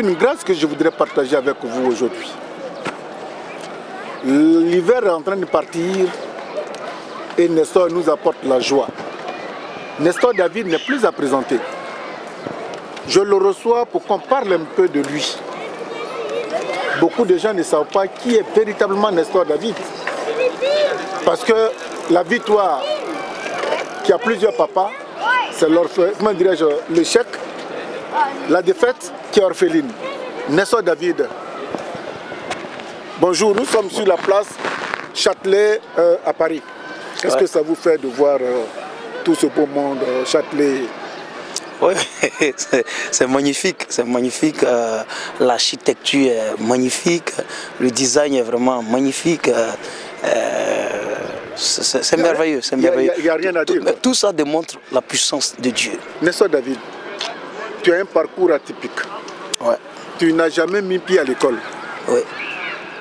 une grâce que je voudrais partager avec vous aujourd'hui. L'hiver est en train de partir et Nestor nous apporte la joie. Nestor David n'est plus à présenter. Je le reçois pour qu'on parle un peu de lui. Beaucoup de gens ne savent pas qui est véritablement Nestor David. Parce que la victoire qui a plusieurs papas, c'est comment dirais-je, l'échec, la défaite qui est orpheline. Nestor David. Bonjour, nous sommes sur la place Châtelet à Paris. Qu'est-ce que ça vous fait de voir tout ce beau monde, Châtelet? Oui, c'est magnifique, c'est magnifique. L'architecture est magnifique, le design est vraiment magnifique. C'est merveilleux, c'est merveilleux. Il n'y a rien à dire. Tout ça démontre la puissance de Dieu. Nestor David, tu as un parcours atypique. Ouais. Tu n'as jamais mis pied à l'école. Oui.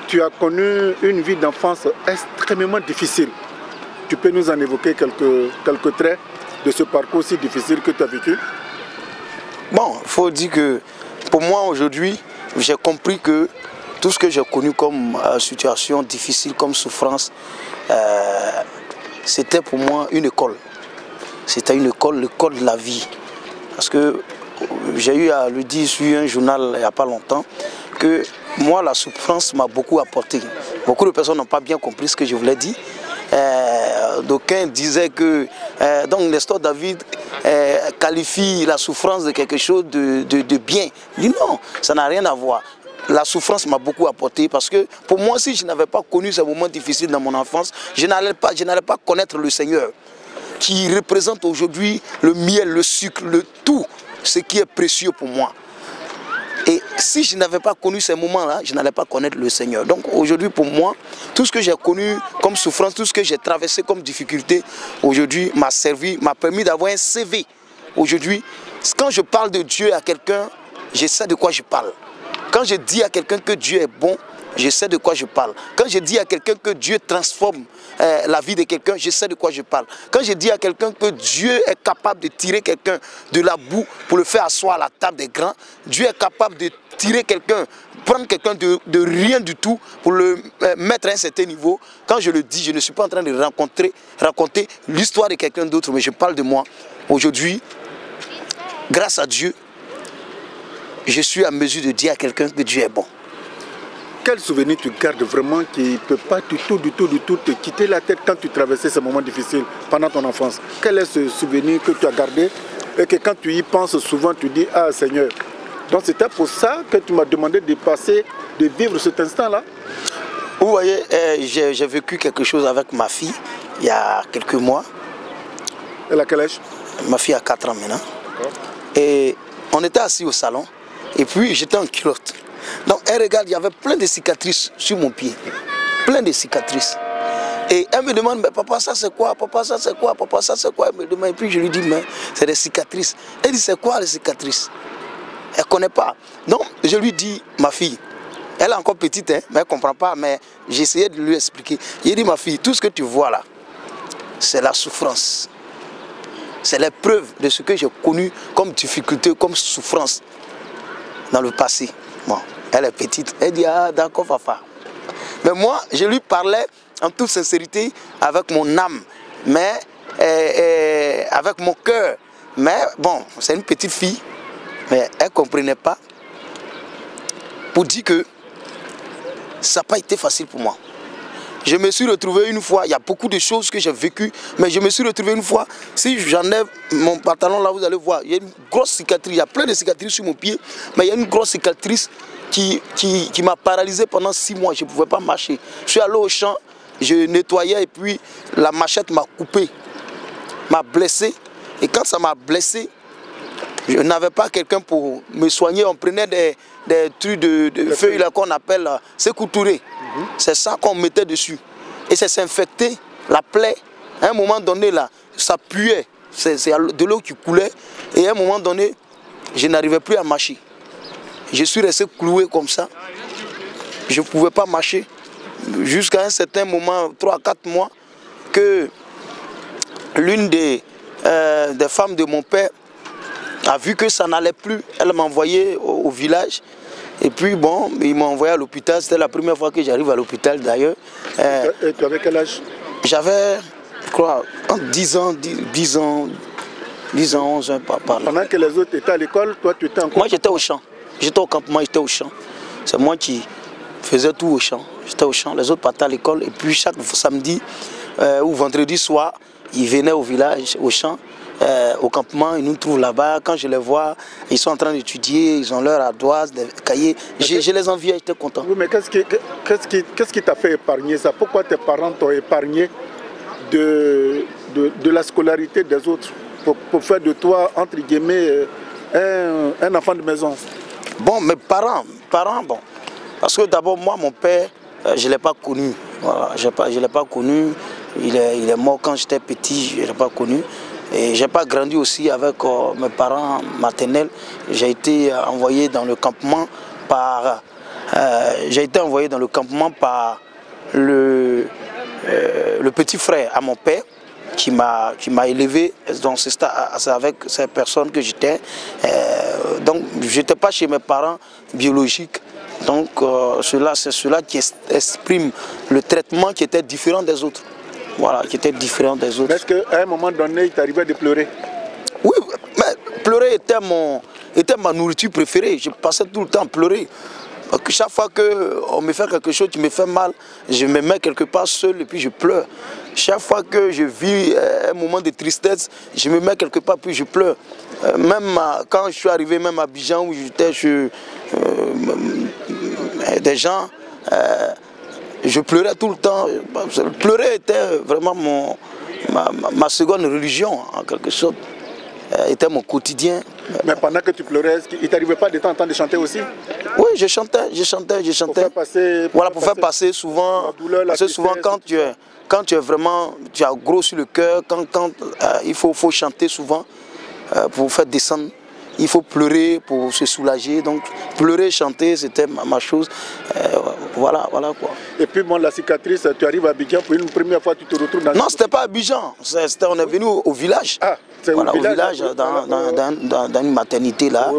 Tu as connu une vie d'enfance extrêmement difficile. Tu peux nous en évoquer quelques traits de ce parcours si difficile que tu as vécu? Bon, il faut dire que pour moi aujourd'hui, j'ai compris que tout ce que j'ai connu comme situation difficile, comme souffrance, c'était pour moi une école. C'était une école, l'école de la vie. Parce que j'ai eu à le dire sur un journal il n'y a pas longtemps, que moi la souffrance m'a beaucoup apporté. Beaucoup de personnes n'ont pas bien compris ce que je voulais dire. D'aucuns disaient que donc Nestor David qualifie la souffrance de quelque chose de bien. Je dis non, ça n'a rien à voir. La souffrance m'a beaucoup apporté parce que pour moi, si je n'avais pas connu ces moments difficiles dans mon enfance, je n'allais pas connaître le Seigneur qui représente aujourd'hui le miel, le sucre, le tout ce qui est précieux pour moi. Et si je n'avais pas connu ces moments-là, je n'allais pas connaître le Seigneur. Donc aujourd'hui, pour moi, tout ce que j'ai connu comme souffrance, tout ce que j'ai traversé comme difficulté, aujourd'hui m'a servi, m'a permis d'avoir un CV. Aujourd'hui, quand je parle de Dieu à quelqu'un, je sais de quoi je parle. Quand je dis à quelqu'un que Dieu est bon, je sais de quoi je parle. Quand je dis à quelqu'un que Dieu transforme la vie de quelqu'un, je sais de quoi je parle. Quand je dis à quelqu'un que Dieu est capable de tirer quelqu'un de la boue pour le faire asseoir à la table des grands, Dieu est capable de tirer quelqu'un, prendre quelqu'un de rien du tout pour le mettre à un certain niveau. Quand je le dis, je ne suis pas en train de raconter l'histoire de quelqu'un d'autre, mais je parle de moi. Aujourd'hui, grâce à Dieu, je suis à mesure de dire à quelqu'un que Dieu est bon. Quel souvenir tu gardes vraiment qui ne peut pas du tout te quitter la tête quand tu traversais ces moments difficiles pendant ton enfance? Quel est ce souvenir que tu as gardé et que quand tu y penses souvent tu dis ah Seigneur? Donc c'était pour ça que tu m'as demandé de vivre cet instant-là? Vous voyez, j'ai vécu quelque chose avec ma fille il y a quelques mois. Elle a quel âge? Ma fille a 4 ans maintenant. Et on était assis au salon et puis j'étais en culotte. Donc elle regarde, il y avait plein de cicatrices sur mon pied. Plein de cicatrices. Et elle me demande, mais papa ça c'est quoi? Papa ça c'est quoi? Papa ça c'est quoi? Elle me demande, et puis je lui dis, mais c'est des cicatrices. Elle dit, c'est quoi les cicatrices? Elle ne connaît pas. Donc je lui dis, ma fille, elle est encore petite, hein, mais elle ne comprend pas, mais j'essayais de lui expliquer. J'ai dit, ma fille, tout ce que tu vois là, c'est la souffrance. C'est l'épreuve de ce que j'ai connu comme difficulté, comme souffrance dans le passé. Bon, elle est petite, elle dit, ah d'accord papa. Mais moi, je lui parlais en toute sincérité avec mon âme, mais avec mon cœur. Mais bon, c'est une petite fille, mais elle ne comprenait pas. Pour dire que ça n'a pas été facile pour moi. Je me suis retrouvé une fois, il y a beaucoup de choses que j'ai vécues, mais je me suis retrouvé une fois, si j'enlève mon pantalon là, vous allez voir, il y a une grosse cicatrice, il y a plein de cicatrices sur mon pied, mais il y a une grosse cicatrice qui m'a paralysé pendant 6 mois, je ne pouvais pas marcher. Je suis allé au champ, je nettoyais et puis la machette m'a coupé, m'a blessé, et quand ça m'a blessé, je n'avais pas quelqu'un pour me soigner, on prenait des trucs de feuilles qu'on appelle secouturé. C'est ça qu'on mettait dessus. Et ça s'est infecté, la plaie. À un moment donné, là, ça puait. C'est de l'eau qui coulait. Et à un moment donné, je n'arrivais plus à marcher. Je suis resté cloué comme ça. Je ne pouvais pas marcher. Jusqu'à un certain moment, 3 à 4 mois, que l'une des femmes de mon père a vu que ça n'allait plus. Elle m'a envoyé au village. Et puis bon, ils m'ont envoyé à l'hôpital. C'était la première fois que j'arrive à l'hôpital d'ailleurs. Et tu avais quel âge? J'avais, je crois, 10 ans, 11 ans par là. Pendant que les autres étaient à l'école, toi tu étais en quoi? Moi j'étais au champ. J'étais au campement, j'étais au champ. C'est moi qui faisais tout au champ. J'étais au champ, les autres partaient à l'école. Et puis chaque samedi ou vendredi soir, ils venaient au village, au champ, au campement. Ils nous trouvent là-bas. Quand je les vois, ils sont en train d'étudier, ils ont leur ardoise, des cahiers. Je les enviais, j'étais content. Oui, mais qu'est-ce qui t'a fait épargner ça? Pourquoi tes parents t'ont épargné de la scolarité des autres pour faire de toi, entre guillemets, un enfant de maison? Bon, mes parents, bon. Parce que d'abord, moi, mon père, je ne l'ai pas connu. Voilà, je ne l'ai pas connu. Il est mort quand j'étais petit, je ne l'ai pas connu. Et je n'ai pas grandi aussi avec mes parents maternels. J'ai été envoyé dans le campement par... le petit frère à mon père qui m'a élevé. Donc c'est avec ces personnes que j'étais. Donc je n'étais pas chez mes parents biologiques. Donc c'est cela qui exprime le traitement qui était différent des autres. Voilà, qui était différent des autres. Est-ce qu'à un moment donné, il t'arrivait de pleurer? Oui, mais pleurer était ma nourriture préférée. Je passais tout le temps à pleurer. Parce que chaque fois qu'on me fait quelque chose qui me fait mal, je me mets quelque part seul et puis je pleure. Chaque fois que je vis un moment de tristesse, je me mets quelque part puis je pleure. Même quand je suis arrivé même à Abidjan où j'étais chez des gens, je pleurais tout le temps. Pleurer était vraiment ma seconde religion en quelque sorte. Était mon quotidien. Mais pendant que tu pleurais, il ne t'arrivait pas de temps en temps de chanter aussi? Oui, je chantais. Pour faire passer, faire passer souvent, la douleur, parce que souvent quand tu es vraiment, tu as gros sur le cœur, quand il faut chanter souvent pour faire descendre. Il faut pleurer pour se soulager. Donc pleurer, chanter, c'était ma chose. Voilà quoi. Et puis bon, la cicatrice, tu arrives à Abidjan pour une première fois, tu te retrouves dans... Non, c'était pas à Abidjan. On est venu au village. Ah, c'est voilà, au village, dans une maternité là,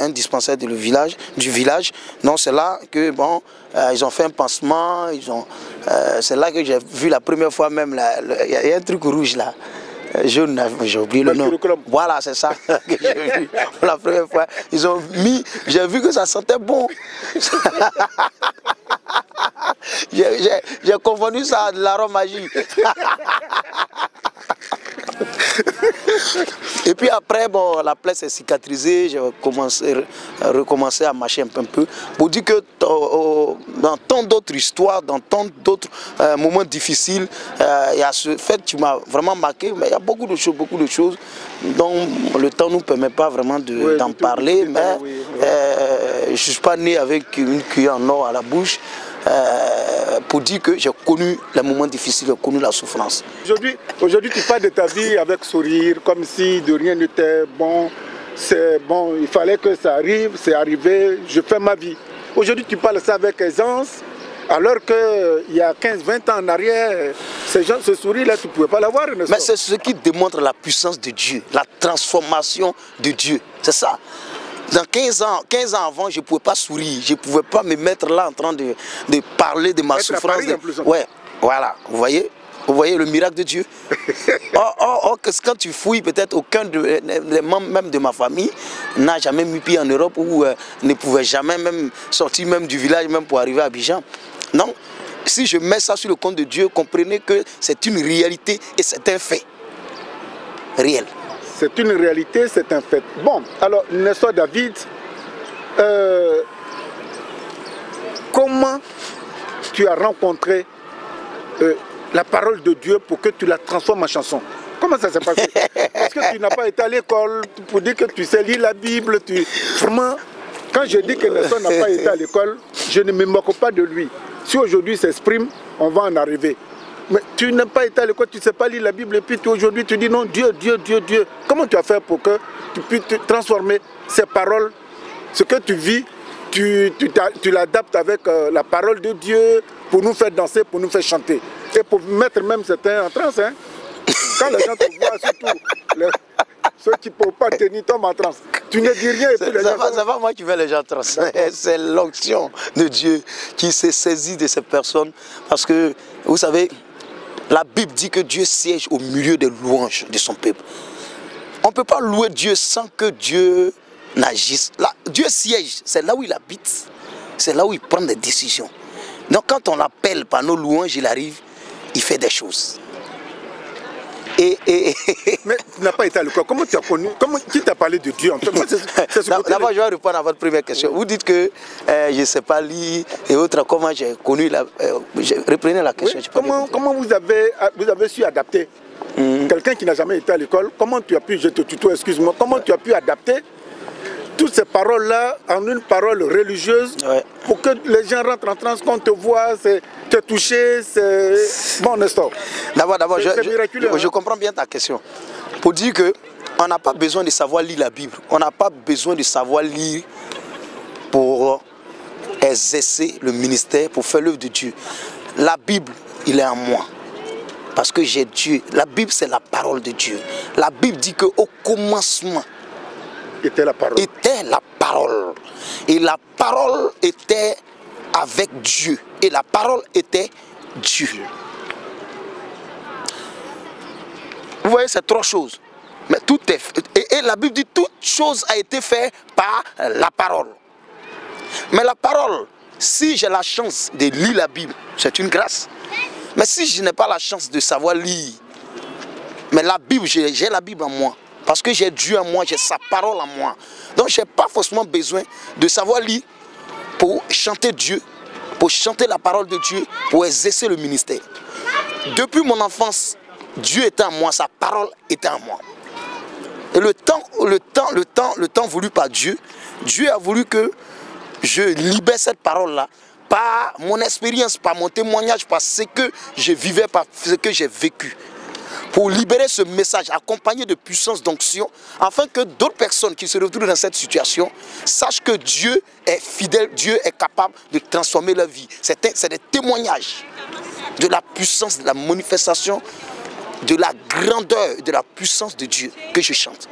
un dispensaire du village. Donc c'est là que bon, ils ont fait un pansement. C'est là que j'ai vu la première fois même. Il y a un truc rouge là. Jaune, j'ai oublié le nom. Voilà, c'est ça que j'ai vu pour la première fois. Ils ont mis, j'ai vu que ça sentait bon. J'ai confondu ça à de l'arôme magique. Et puis après, bon, la plaie s'est cicatrisée, j'ai recommencé à marcher un peu. Pour dire que dans tant d'autres histoires, dans tant d'autres moments difficiles, il y a ce fait qui m'a vraiment marqué, mais il y a beaucoup de choses dont le temps ne nous permet pas vraiment d'en parler, mais je ne suis pas né avec une cuillère en or à la bouche. Pour dire que j'ai connu les moments difficiles, j'ai connu la souffrance. Aujourd'hui, tu parles de ta vie avec sourire, comme si de rien n'était bon. C'est bon, il fallait que ça arrive, c'est arrivé, je fais ma vie. Aujourd'hui, tu parles ça avec aisance, alors qu'il y a 15-20 ans en arrière, ce sourire-là, tu ne pouvais pas l'avoir. Mais c'est ce qui démontre la puissance de Dieu, la transformation de Dieu. C'est ça. Dans 15 ans avant, je ne pouvais pas sourire, je ne pouvais pas me mettre là en train de parler de ma souffrance. Ouais, voilà, vous voyez le miracle de Dieu. Quand tu fouilles, peut-être aucun des membres même de ma famille n'a jamais mis pied en Europe ou ne pouvait jamais même sortir même du village même pour arriver à Abidjan. Non, si je mets ça sur le compte de Dieu, comprenez que c'est une réalité et c'est un fait réel. C'est une réalité, c'est un fait. Bon, alors, Nestor David, comment tu as rencontré la parole de Dieu pour que tu la transformes en chanson? Comment ça s'est passé? Parce que tu n'as pas été à l'école pour dire que tu sais lire la Bible. Vraiment, quand je dis que Nestor n'a pas été à l'école, je ne me moque pas de lui. Si aujourd'hui il s'exprime, on va en arriver. Mais tu n'as pas été à l'école, tu ne sais pas lire la Bible et puis aujourd'hui tu dis non, Dieu. Comment tu as fait pour que tu puisses transformer ces paroles, ce que tu vis, tu l'adaptes avec la parole de Dieu pour nous faire danser, pour nous faire chanter et pour mettre même certains en transe. Hein? Quand les gens te voient, surtout ceux qui ne peuvent pas tenir, tombent en transe. Tu ne dis rien et puis les gens... C'est pas moi qui vais les gens transmettre. C'est l'onction de Dieu qui s'est saisi de ces personnes. Parce que, vous savez, la Bible dit que Dieu siège au milieu des louanges de son peuple. On ne peut pas louer Dieu sans que Dieu n'agisse. Dieu siège, c'est là où il habite. C'est là où il prend des décisions. Donc quand on l'appelle par nos louanges, il arrive, il fait des choses. Mais tu n'as pas été à l'école. Comment tu as connu? Qui t'a parlé de Dieu en fait? D'abord, je vais répondre à votre première question. Vous dites que je ne sais pas lire et autres. Comment j'ai connu la... reprenez la question. Oui, comment vous avez su adapter quelqu'un qui n'a jamais été à l'école? Comment tu as pu, je te tutoie, excuse-moi, comment tu as pu adapter toutes ces paroles-là en une parole religieuse pour que les gens rentrent en transe, qu'on te voit, te toucher, c'est... Bon, Nestor. D'abord, je comprends bien ta question. Pour dire qu'on n'a pas besoin de savoir lire la Bible. On n'a pas besoin de savoir lire pour exercer le ministère, pour faire l'œuvre de Dieu. La Bible, il est en moi. Parce que j'ai Dieu. La Bible, c'est la parole de Dieu. La Bible dit qu'au commencement, était la parole. Était la parole. Et la parole était avec Dieu. Et la parole était Dieu. Vous voyez, c'est trois choses. Mais tout est fait. Et la Bible dit toute chose a été faite par la parole. Mais la parole, si j'ai la chance de lire la Bible, c'est une grâce. Mais si je n'ai pas la chance de savoir lire, mais la Bible, j'ai la Bible en moi. Parce que j'ai Dieu en moi, j'ai sa parole en moi. Donc je n'ai pas forcément besoin de savoir lire pour chanter Dieu, pour chanter la parole de Dieu, pour exercer le ministère. Depuis mon enfance, Dieu était en moi, sa parole était en moi. Et le temps voulu par Dieu, Dieu a voulu que je libère cette parole-là par mon expérience, par mon témoignage, par ce que je vivais, par ce que j'ai vécu. Pour libérer ce message accompagné de puissance d'onction, afin que d'autres personnes qui se retrouvent dans cette situation sachent que Dieu est fidèle, Dieu est capable de transformer leur vie. C'est des témoignages de la puissance, de la manifestation, de la grandeur, de la puissance de Dieu que je chante.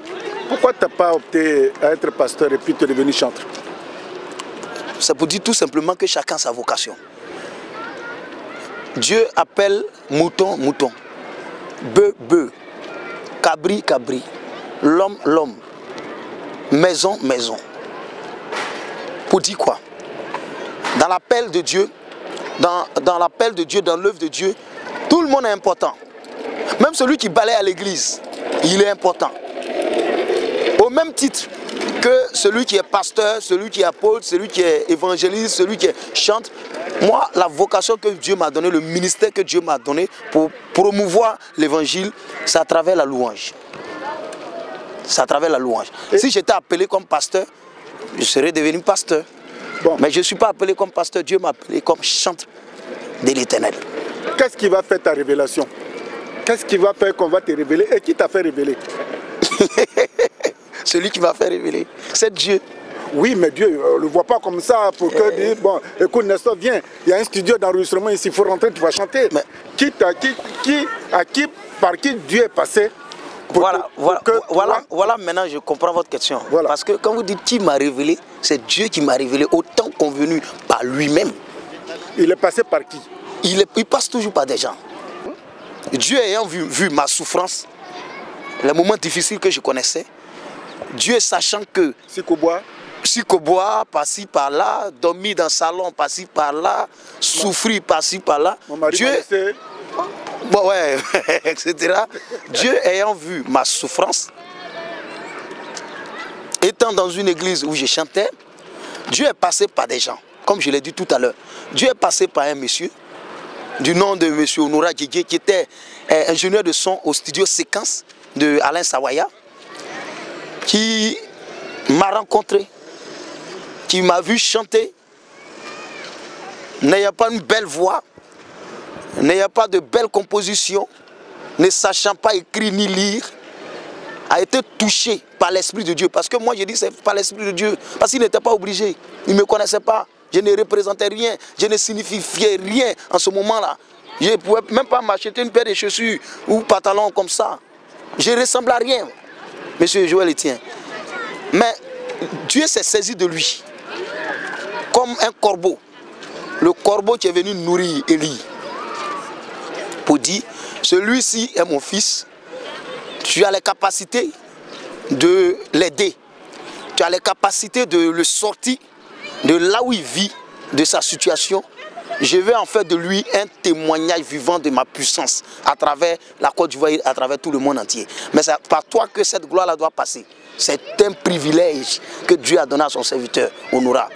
Pourquoi tu n'as pas opté à être pasteur et puis tu es devenu chanteur? C'est pour dire tout simplement que chacun a sa vocation. Dieu appelle mouton, mouton. Bœuf, bœuf, cabri, cabri, l'homme, l'homme, maison, maison. Pour dire quoi? Dans l'appel de Dieu, dans l'appel de Dieu, dans l'œuvre de Dieu, tout le monde est important. Même celui qui balaye à l'église, il est important. Au même titre que celui qui est pasteur, celui qui est apôtre, celui qui est évangéliste, celui qui chante. Moi, la vocation que Dieu m'a donnée, le ministère que Dieu m'a donné pour promouvoir l'évangile, c'est à travers la louange. C'est à travers la louange. Si j'étais appelé comme pasteur, je serais devenu pasteur. Bon. Mais je ne suis pas appelé comme pasteur, Dieu m'a appelé comme chanteur de l'Éternel. Qu'est-ce qui va faire ta révélation? Qu'est-ce qui va faire qu'on va te révéler? Et qui t'a fait révéler? Celui qui m'a fait révéler, c'est Dieu. Oui, mais Dieu, on ne le voit pas comme ça pour que dire, bon, écoute Nestor, viens, il y a un studio d'enregistrement ici, il faut rentrer, tu vas chanter. Mais par qui Dieu est passé? Voilà maintenant je comprends votre question. Voilà. Parce que quand vous dites qui m'a révélé, c'est Dieu qui m'a révélé au temps convenu par lui-même. Il est passé par qui? Il passe toujours par des gens. Dieu ayant vu ma souffrance, les moments difficiles que je connaissais, Dieu sachant que Sikobois, par-ci par-là, dormir dans le salon, par-ci par-là, souffrir par-ci par-là, Dieu, bon ouais, etc. Dieu ayant vu ma souffrance, étant dans une église où je chantais, Dieu est passé par des gens, comme je l'ai dit tout à l'heure. Dieu est passé par un monsieur, du nom de monsieur Onora Djidje, qui était ingénieur de son au studio Séquence de Alain Sawaya, qui m'a rencontré, qui m'a vu chanter, n'ayant pas une belle voix, n'ayant pas de belles compositions, ne sachant pas écrire ni lire, a été touché par l'Esprit de Dieu. Parce que moi je dis c'est par l'Esprit de Dieu, parce qu'il n'était pas obligé, il ne me connaissait pas, je ne représentais rien, je ne signifiais rien en ce moment-là. Je ne pouvais même pas m'acheter une paire de chaussures ou pantalon comme ça. Je ne ressemblais à rien, monsieur Joël Etienne. Mais Dieu s'est saisi de lui comme un corbeau. Le corbeau qui est venu nourrir Élie. Pour dire, celui-ci est mon fils. Tu as les capacités de l'aider. Tu as les capacités de le sortir de là où il vit, de sa situation. Je vais en faire de lui un témoignage vivant de ma puissance à travers la Côte d'Ivoire, à travers tout le monde entier. Mais c'est par toi que cette gloire-là doit passer. C'est un privilège que Dieu a donné à son serviteur, Honora.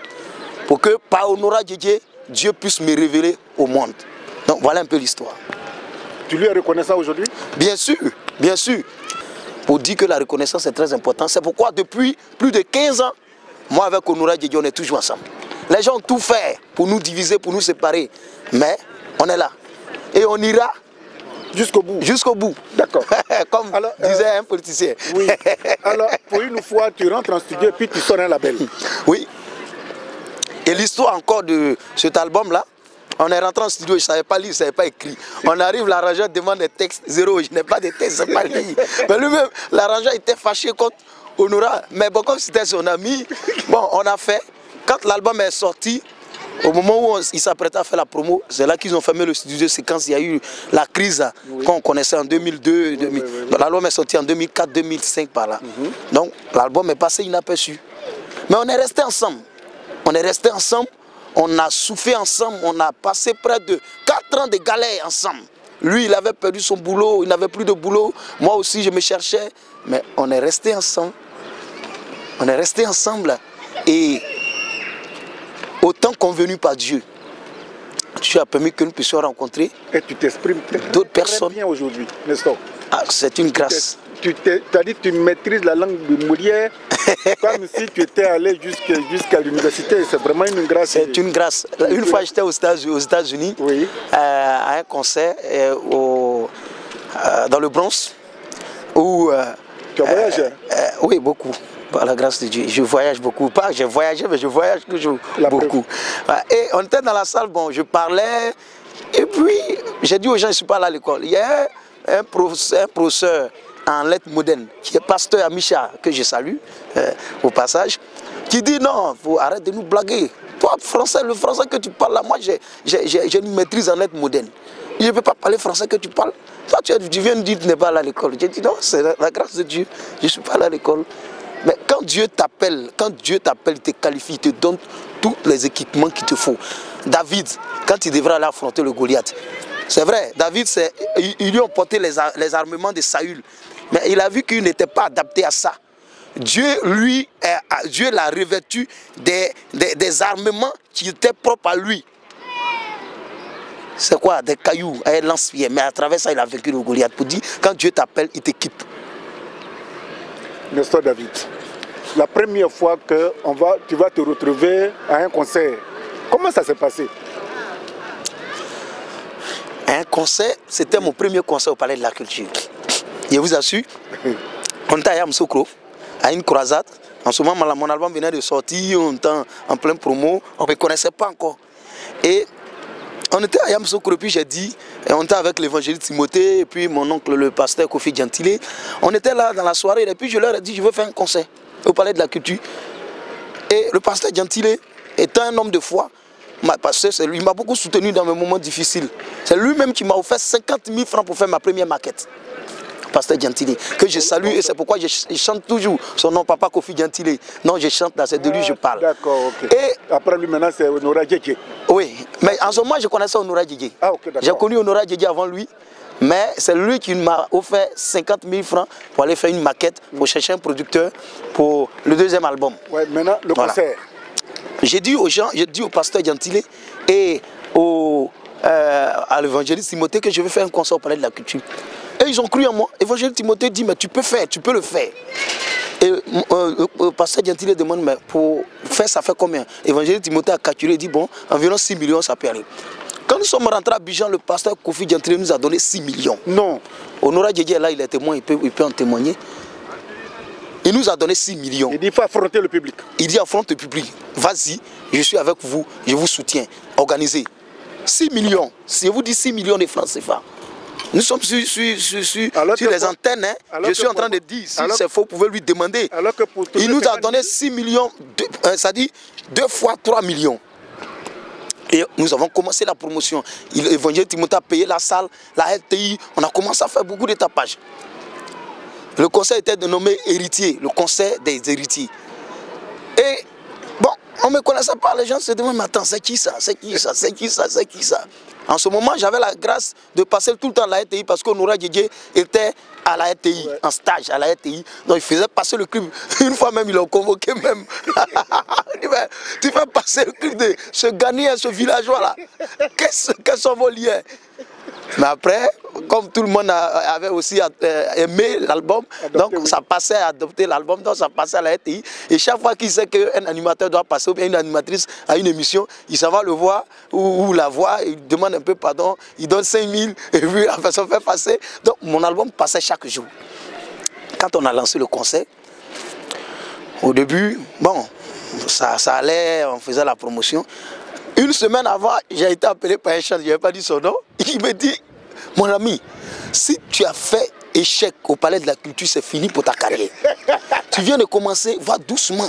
Pour que par Honora Djedje, Dieu puisse me révéler au monde. Donc voilà un peu l'histoire. Tu lui es reconnaissant aujourd'hui? Bien sûr, bien sûr. Pour dire que la reconnaissance est très importante. C'est pourquoi depuis plus de 15 ans, moi avec Honora Djedje, on est toujours ensemble. Les gens ont tout fait pour nous diviser, pour nous séparer. Mais on est là. Et on ira jusqu'au bout. Jusqu'au bout. D'accord. Comme alors, disait un politicien. Oui. Alors, pour une fois, tu rentres en studio et puis tu sors un label. Oui. Et l'histoire encore de cet album-là, on est rentré en studio, je ne savais pas lire, je ne savais pas écrire. On arrive, l'arrangeur demande des textes, zéro, je n'ai pas de textes, je ne sais pas lire. Mais lui-même, l'arrangeur était fâché contre Honora. Mais bon, comme c'était son ami, bon, on a fait. Quand l'album est sorti, au moment où il s'apprêtait à faire la promo, c'est là qu'ils ont fermé le studio de séquence. Il y a eu la crise qu'on connaissait en 2002. L'album est sorti en 2004-2005 par là. Donc l'album est passé inaperçu. Mais on est resté ensemble. On est resté ensemble. On a souffert ensemble. On a passé près de 4 ans de galère ensemble. Lui, il avait perdu son boulot. Il n'avait plus de boulot. Moi aussi, je me cherchais. Mais on est resté ensemble. On est resté ensemble. Et au temps convenu par Dieu, tu as permis que nous puissions rencontrer. Et tu t'exprimes d'autres personnes. Très bien aujourd'hui, Nestor. Ah, c'est une grâce. Tu as dit que tu maîtrises la langue de Molière comme si tu étais allé jusqu'à l'université. C'est vraiment une grâce. C'est une grâce. Une fois, j'étais aux États-Unis oui. À un concert dans le Bronx. Où, tu as voyagé? Oui, beaucoup. Par la grâce de Dieu, je voyage beaucoup. Pas j'ai voyagé, mais je voyage toujours beaucoup. Et on était dans la salle, bon, je parlais. Et puis, j'ai dit aux gens, je ne suis pas allé à l'école. Il y a un professeur en lettres modernes, qui est pasteur à Micha, que je salue au passage, qui dit non, faut arrêter de nous blaguer. Toi, français, le français que tu parles là, moi j'ai une maîtrise en lettres modernes. Je ne peux pas parler français que tu parles. Toi, tu viens de dire que tu n'es pas allé à l'école. J'ai dit non, c'est la grâce de Dieu, je ne suis pas allé à l'école. Mais quand Dieu t'appelle, il te qualifie, il te donne tous les équipements qu'il te faut. David, quand il devrait aller affronter le Goliath, c'est vrai, David, ils lui ont porté les armements de Saül. Mais il a vu qu'il n'était pas adapté à ça. Dieu l'a revêtu des armements qui étaient propres à lui. C'est quoi? Des cailloux, un lance-pierre. Mais à travers ça, il a vaincu le Goliath. Pour dire, quand Dieu t'appelle, il t'équipe. Nestor David, la première fois que tu vas te retrouver à un concert, comment ça s'est passé? Un concert, c'était mon premier concert au Palais de la Culture. Je vous assure, on était à Yamoussoukro, à une croisade. En ce moment, mon album venait de sortir, on était en pleine promo, on ne me connaissait pas encore. Et on était à Yamoussoukro, puis j'ai dit, on était avec l'évangéliste Timothée, et puis mon oncle, le pasteur Kofi Gentile. On était là dans la soirée, et puis je leur ai dit, je veux faire un concert au Palais de la Culture. Et le pasteur Gentile, étant un homme de foi, il m'a beaucoup soutenu dans mes moments difficiles. C'est lui-même qui m'a offert 50 000 francs pour faire ma première maquette. Pasteur Gentile, que je salue, et c'est pourquoi je chante toujours son nom, Papa Kofi Gentile. Non, je chante là, c'est de lui que je parle. D'accord, ok. Et après lui, maintenant, c'est Honora Djedje. Oui, mais en ce moment, je connaissais Honora Djedje. Ah, ok, d'accord. J'ai connu Honora Djedje avant lui, mais c'est lui qui m'a offert 50 000 francs pour aller faire une maquette, pour chercher un producteur pour le deuxième album. Ouais, maintenant, le concert. J'ai dit aux gens, j'ai dit au pasteur Gentile et à l'évangéliste Timothée que je vais faire un concert au Palais de la Culture. Et ils ont cru en moi. Évangéliste Timothée dit, mais tu peux faire, tu peux le faire. Et le pasteur Gentile demande, mais pour faire, ça fait combien? Évangéliste Timothée a calculé, il dit, bon, environ 6 millions, ça peut aller. Quand nous sommes rentrés à Abidjan, le pasteur Kofi Gentile nous a donné 6 millions. Non. Honora Djedje, là, il est témoin, il peut en témoigner. Il nous a donné 6 millions. Il dit, il faut affronter le public. Il dit, affronte le public. Vas-y, je suis avec vous, je vous soutiens. Organisez. 6 millions. Si je vous dis 6 millions de francs CFA. Nous sommes sur les antennes. Hein. Je suis en train de dire, si c'est faux, vous pouvez lui demander. Il nous a donné 6 millions, ça dit 2 fois 3 millions. Et nous avons commencé la promotion. L'évangile Timothée a payé la salle, la LTI. On a commencé à faire beaucoup de tapage. Le conseil était dénommé héritier, le conseil des héritiers. Et bon, on ne me connaissait pas, les gens se demandent, mais attends, c'est qui ça? C'est qui ça? C'est qui ça? C'est qui ça? En ce moment, j'avais la grâce de passer tout le temps à la RTI parce qu'Honoré Didier était à la RTI, en stage à la RTI. Donc il faisait passer le clip. Une fois même, ils l'ont convoqué même. Il dit, mais, tu fais passer le clip de ce Ghanéen, ce villageois-là. Quels sont vos liens? Mais après, comme tout le monde avait aussi aimé l'album, donc ça passait à adopter l'album, donc ça passait à la RTI. Et chaque fois qu'il sait qu'un animateur doit passer ou bien une animatrice à une émission, il s'en va le voir ou la voir, il demande un peu pardon, il donne 5000 et puis la personne fait passer. Donc mon album passait chaque jour. Quand on a lancé le concert, au début, bon, ça allait, on faisait la promotion. Une semaine avant, j'ai été appelé par un chef, je n'avais pas dit son nom. Il me dit, mon ami, si tu as fait échec au Palais de la Culture, c'est fini pour ta carrière. Tu viens de commencer, va doucement.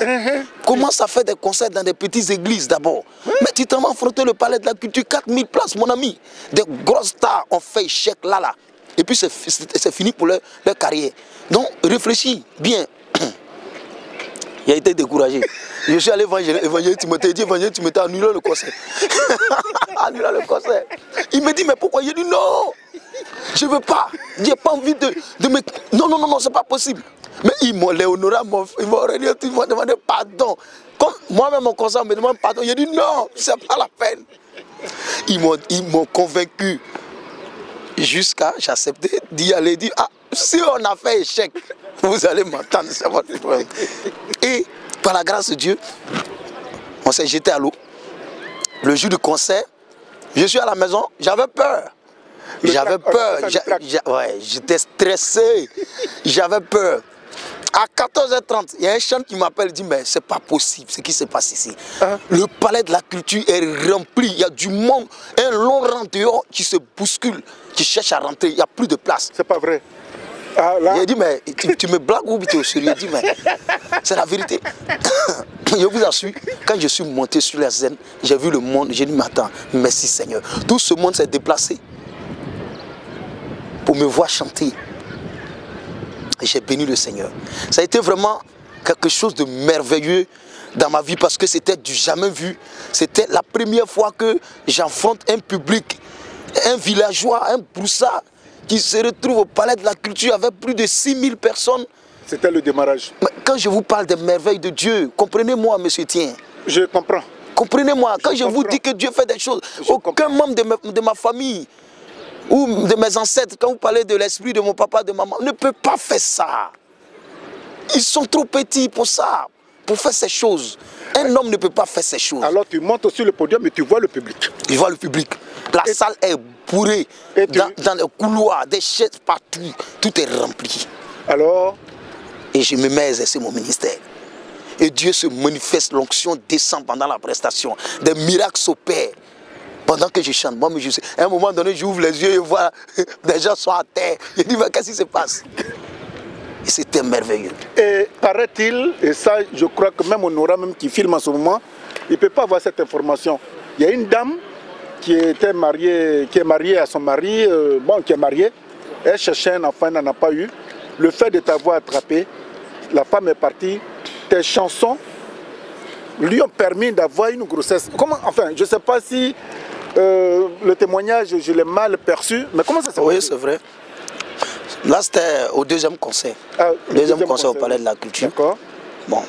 Commence à faire des concerts dans des petites églises d'abord. Mais tu t'en vas affronter le Palais de la Culture, 4000 places, mon ami. Des grosses stars ont fait échec là. Et puis c'est fini pour leur carrière. Donc réfléchis bien. Il a été découragé. Je suis allé voir l'évangile Timothée. Il dit, évangile Timothée, annule le concert. Annule le concert. Il me dit, mais pourquoi? Il dit, non, je ne veux pas. J'ai pas envie de me... Non, c'est pas possible. Mais les honorables m'ont demandé pardon. Comme moi-même, mon concert me demande pardon. J'ai dit, non, c'est pas la peine. Ils m'ont convaincu. Jusqu'à, j'ai accepté d'y aller dire, ah, si on a fait échec, vous allez m'entendre, c'est votre problème. Et par la grâce de Dieu, on s'est jeté à l'eau. Le jour du concert, je suis à la maison, j'avais peur. J'avais peur, j'étais stressé, j'avais peur. À 14h30, il y a un chant qui m'appelle, il dit, mais c'est pas possible ce qui se passe ici. Le Palais de la Culture est rempli, il y a du monde, un long rang dehors qui se bouscule, qui cherche à rentrer, il n'y a plus de place. C'est pas vrai. Il a dit, mais tu me blagues ou tu es sérieux? Il dit, mais c'est la vérité. Je vous assure, quand je suis monté sur la scène, j'ai vu le monde, j'ai dit, mais attends, merci Seigneur. Tout ce monde s'est déplacé pour me voir chanter. Et j'ai béni le Seigneur. Ça a été vraiment quelque chose de merveilleux dans ma vie parce que c'était du jamais vu. C'était la première fois que j'affronte un public, un villageois, un broussard qui se retrouve au Palais de la Culture avec plus de 6000 personnes. C'était le démarrage. Mais quand je vous parle des merveilles de Dieu, comprenez-moi, monsieur Tien. Je comprends. Comprenez-moi, quand je vous dis que Dieu fait des choses, aucun membre de ma famille ou de mes ancêtres, quand vous parlez de l'esprit de mon papa, de maman, ne peut pas faire ça. Ils sont trop petits pour ça, pour faire ces choses. Un homme ne peut pas faire ces choses. Alors tu montes sur le podium et tu vois le public. Tu vois le public. La salle est bourrée, dans les couloirs, des chaises partout. Tout est rempli. Alors? Et je me mets à exercer mon ministère. Et Dieu se manifeste, l'onction descend pendant la prestation. Des miracles s'opèrent. Pendant que je chante, moi, à un moment donné, j'ouvre les yeux et vois des gens sont à terre. Je dis, mais qu'est-ce qui se passe? Et c'était merveilleux. Et paraît-il, et ça, je crois que même Honora, même qui filme en ce moment, il ne peut pas avoir cette information. Il y a une dame qui est mariée à son mari, qui est mariée. Elle cherchait un enfant, elle n'en a pas eu. Le fait de t'avoir attrapé, la femme est partie. Tes chansons lui ont permis d'avoir une grossesse. Comment, enfin, je ne sais pas si le témoignage, je l'ai mal perçu, mais comment ça s'est passé? Oui, c'est vrai. Là, c'était au deuxième concert. Deuxième concert au Palais de la Culture. D'accord. Bon,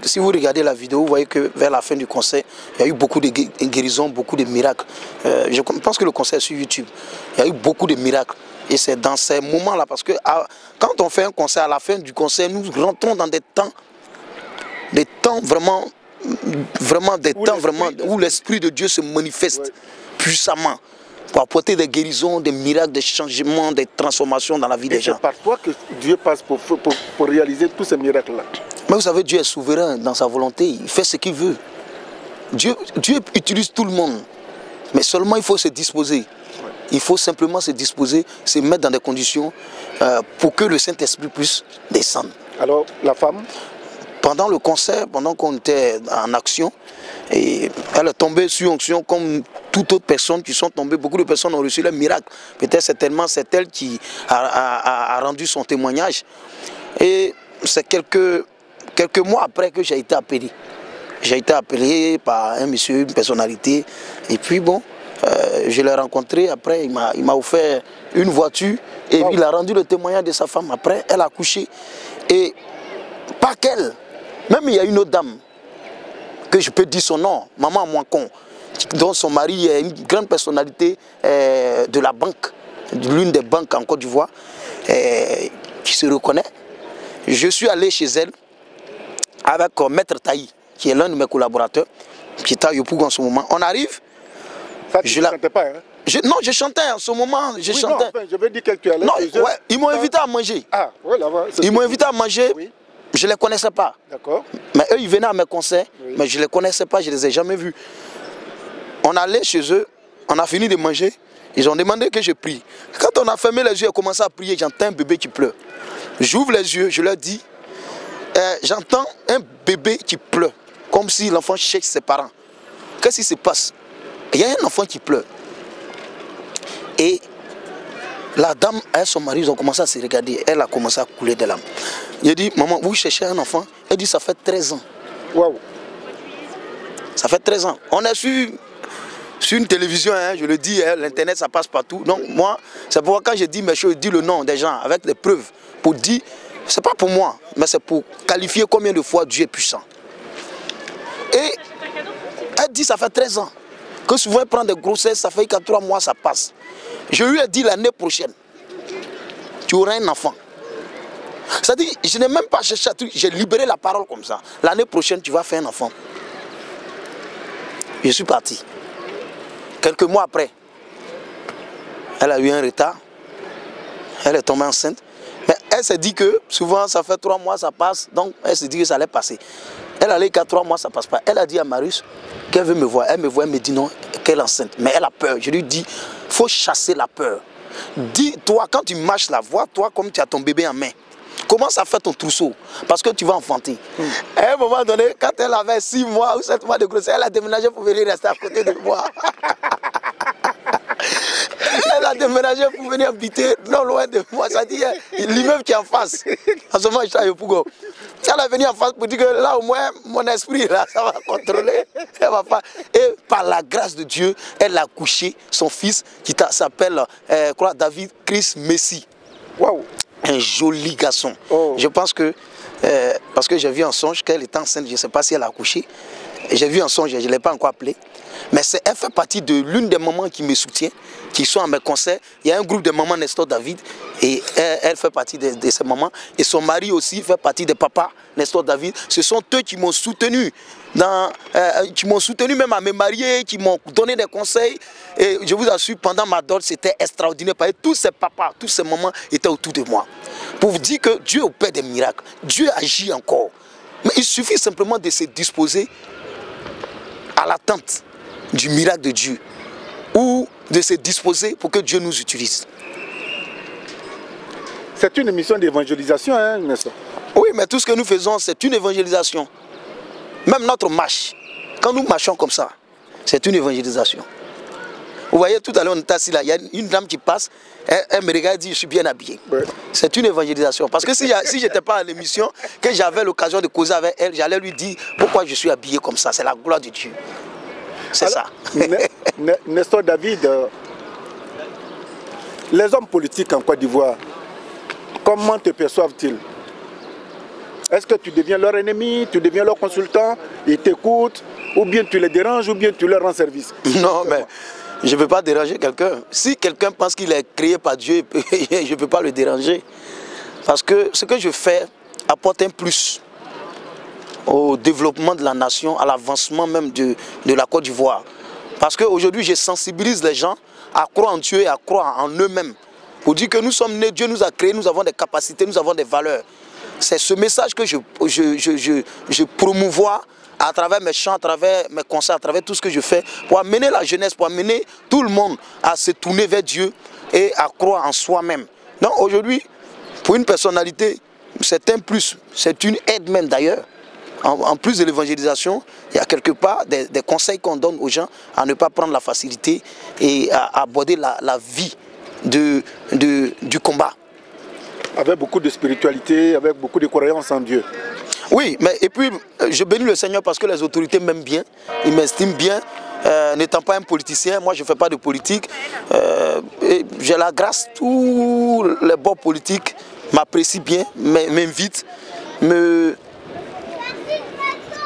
si vous regardez la vidéo, vous voyez que vers la fin du concert, il y a eu beaucoup de guérisons, beaucoup de miracles. Je pense que le concert est sur YouTube. Il y a eu beaucoup de miracles. Et c'est dans ces moments-là, parce que quand on fait un concert, à la fin du concert, nous rentrons dans des temps vraiment où l'Esprit de Dieu se manifeste puissamment pour apporter des guérisons, des miracles, des changements, des transformations dans la vie des gens. C'est par toi que Dieu passe pour réaliser tous ces miracles-là. Mais vous savez, Dieu est souverain dans sa volonté, il fait ce qu'il veut. Dieu utilise tout le monde, mais seulement il faut se disposer. il faut simplement se disposer, se mettre dans des conditions pour que le Saint-Esprit puisse descendre. Alors, la femme? Pendant le concert, pendant qu'on était en action, et elle est tombée sur onction comme toute autre personne qui sont tombées. Beaucoup de personnes ont reçu le miracle. Peut-être certainement c'est elle qui a rendu son témoignage. Et c'est quelques mois après que j'ai été appelé. J'ai été appelé par un monsieur, une personnalité. Et puis bon, je l'ai rencontré. Après, il m'a offert une voiture. Et il a rendu le témoignage de sa femme. Après, elle a accouché. Et pas qu'elle. Même il y a une autre dame que je peux dire son nom, Maman Mouankon, dont son mari est une grande personnalité de la banque, l'une des banques en Côte d'Ivoire, qui se reconnaît. Je suis allé chez elle avec Maître Taï, qui est l'un de mes collaborateurs, qui est à Yopougon en ce moment. On arrive. Ça, tu ne chantais pas, hein? Non, je chantais en ce moment. Je chantais. Non, enfin, je veux dire que tu allais chez eux. Ouais, ils m'ont invité à manger. Ah, ouais, là-bas. Ils m'ont invité à manger. Oui. Je ne les connaissais pas. D'accord. Mais eux, ils venaient à mes concerts, oui. Mais je ne les connaissais pas, je ne les ai jamais vus. On allait chez eux, on a fini de manger, ils ont demandé que je prie. Quand on a fermé les yeux et commencé à prier, j'entends un bébé qui pleure. J'ouvre les yeux, je leur dis, j'entends un bébé qui pleure, comme si l'enfant cherche ses parents. Qu'est-ce qui se passe? Il y a un enfant qui pleure. Et la dame et son mari, ils ont commencé à se regarder. Elle a commencé à couler des larmes. Il a dit, maman, vous cherchez un enfant? Elle dit, ça fait 13 ans. Waouh. Ça fait 13 ans. On est sur une télévision, hein, je le dis, hein, l'internet, ça passe partout. Donc moi, c'est pourquoi quand je dis mes choses, je dis le nom des gens avec des preuves. Pour dire, c'est pas pour moi, mais c'est pour qualifier combien de fois Dieu est puissant. Et elle dit, ça fait 13 ans. Que souvent elle prend des grossesses, ça fait qu'à 3 mois, ça passe. Je lui ai dit l'année prochaine, tu auras un enfant. C'est-à-dire, je n'ai même pas cherché à truc, j'ai libéré la parole comme ça. L'année prochaine, tu vas faire un enfant. Je suis parti. Quelques mois après, elle a eu un retard. Elle est tombée enceinte. Mais elle s'est dit que souvent, ça fait 3 mois, ça passe. Donc, elle s'est dit que ça allait passer. Elle allait qu'à 3 mois, ça ne passe pas. Elle a dit à Marius qu'elle veut me voir. Elle me voit, elle me dit non, qu'elle est enceinte. Mais elle a peur. Je lui dis, il faut chasser la peur. Dis-toi, quand tu marches là, vois-toi comme tu as ton bébé en main. Commence à faire ton trousseau, parce que tu vas enfanter. À un moment donné, quand elle avait 6 mois ou 7 mois de grossesse, elle a déménagé pour venir rester à côté de moi. Elle a déménagé pour venir habiter non loin de moi. Ça dit, l'immeuble qui est en face. En ce moment, je suis à Yopougon. Elle est venue en face pour dire que là, au moins, mon esprit, là, ça va contrôler. Elle va pas. Et par la grâce de Dieu, elle a couché son fils qui s'appelle David Chris Messi. Waouh. Un joli garçon. Oh. Je pense que, parce que j'ai vu en songe qu'elle était enceinte, je ne sais pas si elle a accouché. J'ai vu en songe, je ne l'ai pas encore appelée. Mais elle fait partie de l'une des mamans qui me soutient, qui sont à mes concerts. Il y a un groupe de mamans Nestor David, et elle fait partie de ces mamans. Et son mari aussi fait partie des papas Nestor David. Ce sont eux qui m'ont soutenu, qui m'ont soutenu même à me marier, qui m'ont donné des conseils. Et je vous assure, pendant ma dot, c'était extraordinaire. Parce que tous ces papas, tous ces mamans étaient autour de moi. Pour vous dire que Dieu opère des miracles. Dieu agit encore. Mais il suffit simplement de se disposer à l'attente du miracle de Dieu, ou de se disposer pour que Dieu nous utilise. C'est une émission d'évangélisation, hein, n'est-ce pas? Oui, mais tout ce que nous faisons, c'est une évangélisation. Même notre marche, quand nous marchons comme ça, c'est une évangélisation. Vous voyez, tout à l'heure, on est assis là, il y a une dame qui passe, elle me regarde et dit, je suis bien habillé. Ouais. C'est une évangélisation. Parce que si je n'étais pas à l'émission, que j'avais l'occasion de causer avec elle, j'allais lui dire pourquoi je suis habillé comme ça. C'est la gloire de Dieu. C'est ça. Nestor David, les hommes politiques en Côte d'Ivoire, comment te perçoivent-ils? Est-ce que tu deviens leur ennemi, tu deviens leur consultant, ils t'écoutent, ou bien tu les déranges, ou bien tu leur rends service? Non, mais je ne veux pas déranger quelqu'un. Si quelqu'un pense qu'il est créé par Dieu, je ne peux pas le déranger. Parce que ce que je fais apporte un plus au développement de la nation, à l'avancement même de la Côte d'Ivoire. Parce qu'aujourd'hui, je sensibilise les gens à croire en Dieu et à croire en eux-mêmes. Pour dire que nous sommes nés, Dieu nous a créés, nous avons des capacités, nous avons des valeurs. C'est ce message que je promouvois à travers mes chants, à travers mes concerts, à travers tout ce que je fais, pour amener la jeunesse, pour amener tout le monde à se tourner vers Dieu et à croire en soi-même. Donc aujourd'hui, pour une personnalité, c'est un plus, c'est une aide même d'ailleurs. En plus de l'évangélisation, il y a quelque part des conseils qu'on donne aux gens à ne pas prendre la facilité et à aborder la vie du combat. Avec beaucoup de spiritualité, avec beaucoup de croyance en Dieu. Oui, mais et puis je bénis le Seigneur parce que les autorités m'aiment bien, ils m'estiment bien. N'étant pas un politicien, moi je ne fais pas de politique. J'ai la grâce, tous les bords politiques m'apprécient bien, m'invitent, me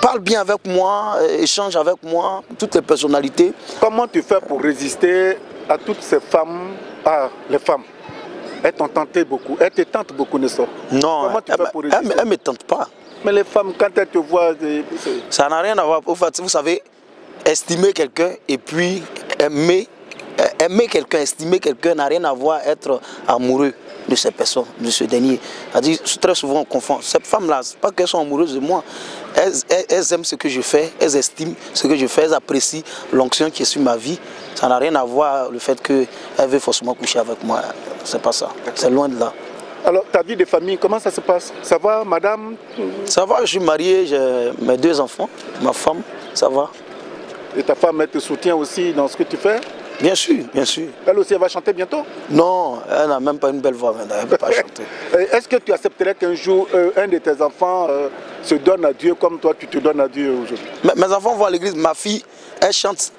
parlent bien avec moi, échangent avec moi, toutes les personnalités. Comment tu fais pour résister à toutes ces femmes, les femmes? Elles t'ont tenté beaucoup, elles te tentent beaucoup, n'est-ce pas? Non, comment tu fais pour résister? Elles ne me tentent pas. Mais les femmes, quand elles te voient... Ça n'a rien à voir. En fait, vous savez, estimer quelqu'un et puis aimer quelqu'un, estimer quelqu'un n'a rien à voir à être amoureux de ces personnes, de ce dernier. C'est-à-dire, très souvent on confond. Ces femmes-là, ce n'est pas qu'elles sont amoureuses de moi. Elles aiment ce que je fais, elles estiment ce que je fais, elles apprécient l'onction qui est sur ma vie. Ça n'a rien à voir le fait qu'elles veulent forcément coucher avec moi. C'est pas ça. C'est loin de là. Alors, ta vie de famille, comment ça se passe? Ça va, madame? Ça va, je suis marié, j'ai mes 2 enfants, ma femme, ça va. Et ta femme, elle te soutient aussi dans ce que tu fais? Bien sûr, bien sûr. Elle aussi, elle va chanter bientôt? Non, elle n'a même pas une belle voix maintenant, elle ne peut pas chanter. Est-ce que tu accepterais qu'un jour, un de tes enfants se donne à Dieu comme toi, tu te donnes à Dieu aujourd'hui? Mes enfants vont à l'église, ma fille, elle chante.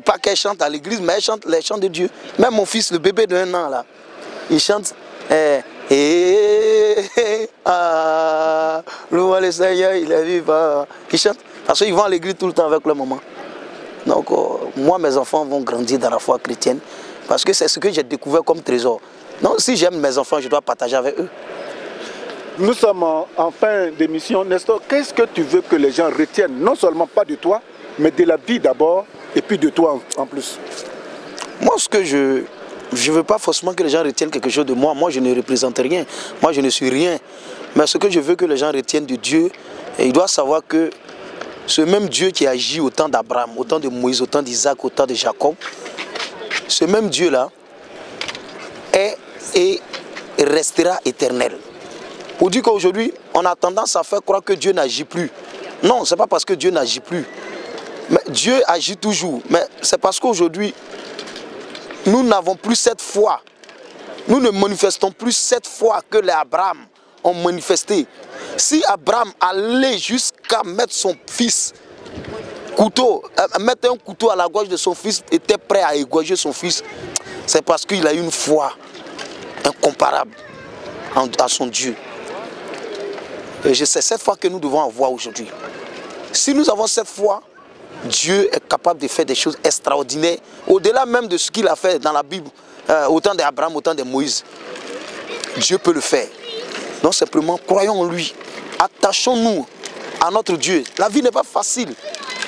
Pas qu'elle chante à l'église, mais elle chante les chants de Dieu. Même mon fils, le bébé de 1 an, là, il chante... louons le Seigneur, il est vivant. Il chante. Parce qu'ils vont à l'église tout le temps avec leur maman. Donc, moi, mes enfants vont grandir dans la foi chrétienne. Parce que c'est ce que j'ai découvert comme trésor. Donc, si j'aime mes enfants, je dois partager avec eux. Nous sommes en fin d'émission. Nestor, qu'est-ce que tu veux que les gens retiennent? Non seulement pas de toi, mais de la vie d'abord, et puis de toi en plus. Moi, ce que je ne veux pas forcément que les gens retiennent quelque chose de moi. Moi, je ne représente rien. Moi, je ne suis rien. Mais ce que je veux que les gens retiennent de Dieu, et ils doivent savoir que ce même Dieu qui agit au temps d'Abraham, au temps de Moïse, au temps d'Isaac, au temps de Jacob, ce même Dieu-là est et restera éternel. Pour dire qu'aujourd'hui, on a tendance à faire croire que Dieu n'agit plus. Non, ce n'est pas parce que Dieu n'agit plus. Mais Dieu agit toujours. Mais c'est parce qu'aujourd'hui, nous n'avons plus cette foi. Nous ne manifestons plus cette foi que les Abraham ont manifesté. Si Abraham allait jusqu'à mettre son fils, mettre un couteau à la gorge de son fils, était prêt à égorger son fils, c'est parce qu'il a une foi incomparable à son Dieu. Et c'est cette foi que nous devons avoir aujourd'hui. Si nous avons cette foi, Dieu est capable de faire des choses extraordinaires, au-delà même de ce qu'il a fait dans la Bible, autant d'Abraham, autant de Moïse. Dieu peut le faire. Donc simplement, croyons en lui. Attachons-nous à notre Dieu. La vie n'est pas facile.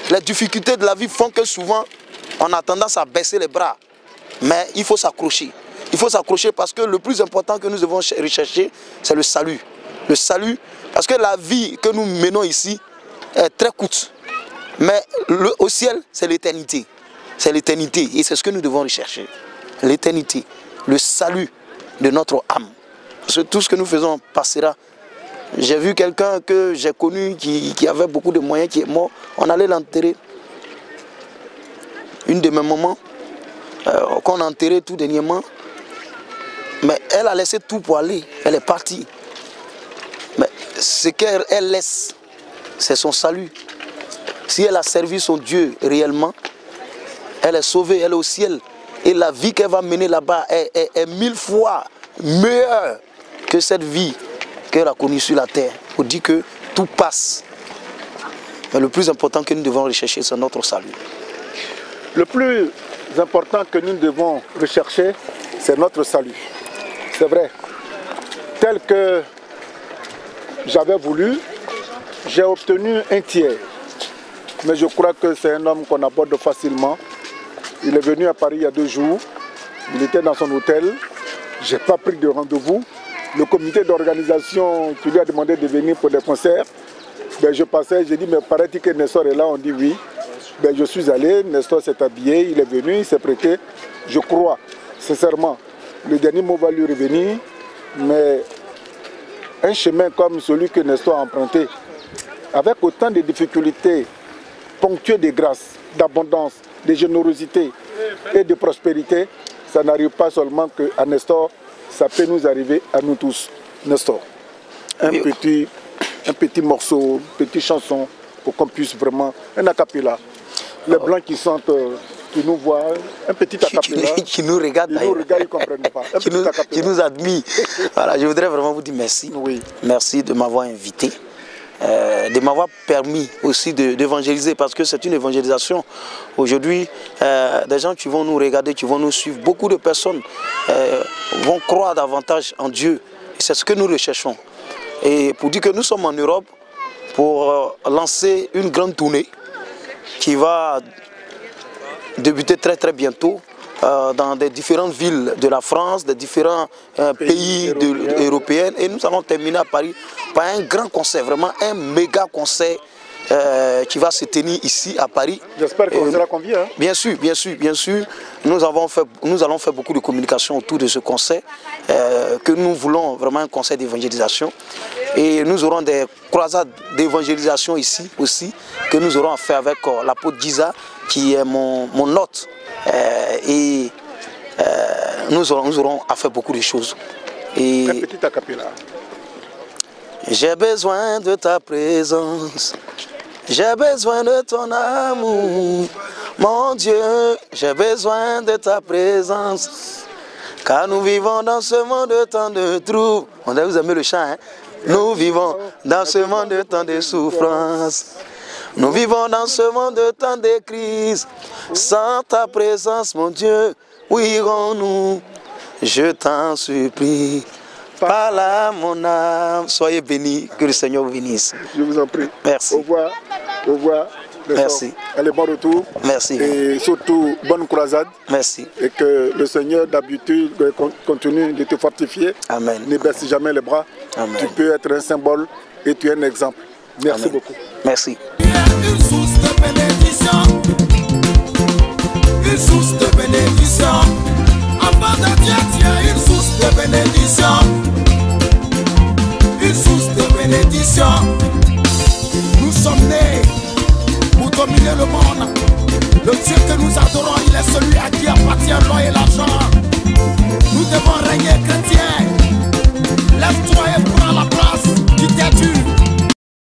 Les difficultés de la vie font que souvent, on a tendance à baisser les bras. Mais il faut s'accrocher. Il faut s'accrocher parce que le plus important que nous devons rechercher, c'est le salut. Le salut, parce que la vie que nous menons ici est très courte. Mais au ciel, c'est l'éternité. C'est l'éternité. Et c'est ce que nous devons rechercher. L'éternité. Le salut de notre âme. Parce que tout ce que nous faisons passera. J'ai vu quelqu'un que j'ai connu qui avait beaucoup de moyens, qui est mort. On allait l'enterrer. Une de mes mamans, qu'on a enterré tout dernièrement. Mais elle a laissé tout pour aller. Elle est partie. Mais ce qu'elle laisse, c'est son salut. Si elle a servi son Dieu réellement, elle est sauvée, elle est au ciel. Et la vie qu'elle va mener là-bas est 1000 fois meilleure que cette vie qu'elle a connue sur la terre. On dit que tout passe. Mais le plus important que nous devons rechercher, c'est notre salut. Le plus important que nous devons rechercher, c'est notre salut. C'est vrai. Tel que j'avais voulu, j'ai obtenu un tiers. Mais je crois que c'est un homme qu'on aborde facilement. Il est venu à Paris il y a 2 jours. Il était dans son hôtel. Je n'ai pas pris de rendez-vous. Le comité d'organisation qui lui a demandé de venir pour des concerts. Ben, je passais, j'ai dit, mais paraît-il que Nestor est là, on dit oui. Ben, je suis allé, Nestor s'est habillé, il est venu, il s'est prêté. Je crois, sincèrement, le dernier mot va lui revenir, mais un chemin comme celui que Nestor a emprunté, avec autant de difficultés, ponctué de grâce, d'abondance, de générosité et de prospérité, ça n'arrive pas seulement qu'à Nestor, ça peut nous arriver à nous tous. Nestor, un petit morceau, une petite chanson pour qu'on puisse vraiment, un acapella. Les blancs qui sentent, qui nous voient, un petit acapella. Qui nous regardent d'ailleurs. Qui nous regardent, ils ne comprennent pas. Qui nous admirent. Voilà, je voudrais vraiment vous dire merci. Oui. Merci de m'avoir invité. De m'avoir permis aussi d'évangéliser, parce que c'est une évangélisation. Aujourd'hui, des gens qui vont nous regarder, qui vont nous suivre, beaucoup de personnes vont croire davantage en Dieu. C'est ce que nous recherchons. Et pour dire que nous sommes en Europe, pour lancer une grande tournée qui va débuter très très bientôt dans des différentes villes de la France, des différents pays européens. Et nous allons terminer à Paris par un grand concert, vraiment un méga concert qui va se tenir ici à Paris. J'espère qu'on sera conviés. Hein? Bien sûr, bien sûr, bien sûr. Nous allons faire beaucoup de communication autour de ce concert, que nous voulons vraiment un concert d'évangélisation. Et nous aurons des croisades d'évangélisation ici aussi, que nous aurons à faire avec l'apôtre Giza, qui est mon hôte. Et nous aurons à faire beaucoup de choses. Et un petit acapella. J'ai besoin de ta présence, j'ai besoin de ton amour, mon Dieu, j'ai besoin de ta présence, car nous vivons dans ce monde de tant de troubles. Vous aimez le chant, hein? Nous vivons dans ce monde de tant de souffrances. Nous vivons dans ce monde de tant de crises. Sans ta présence, mon Dieu, où irons-nous? Je t'en supplie. Par là, mon âme. Soyez bénis, que le Seigneur vous bénisse. Je vous en prie. Merci. Au revoir. Au revoir. Merci. Allez, bon retour. Merci. Et surtout, bonne croisade. Merci. Et que le Seigneur d'habitude continue de te fortifier. Amen. Ne baisse jamais les bras. Amen. Tu peux être un symbole et tu es un exemple. Merci Amen. beaucoup. Merci. Une source de bénédiction. Une source de bénédiction. Enfant de Dieu, tu es une source de bénédiction. Une source de bénédiction. Nous sommes nés pour dominer le monde. Le Dieu que nous adorons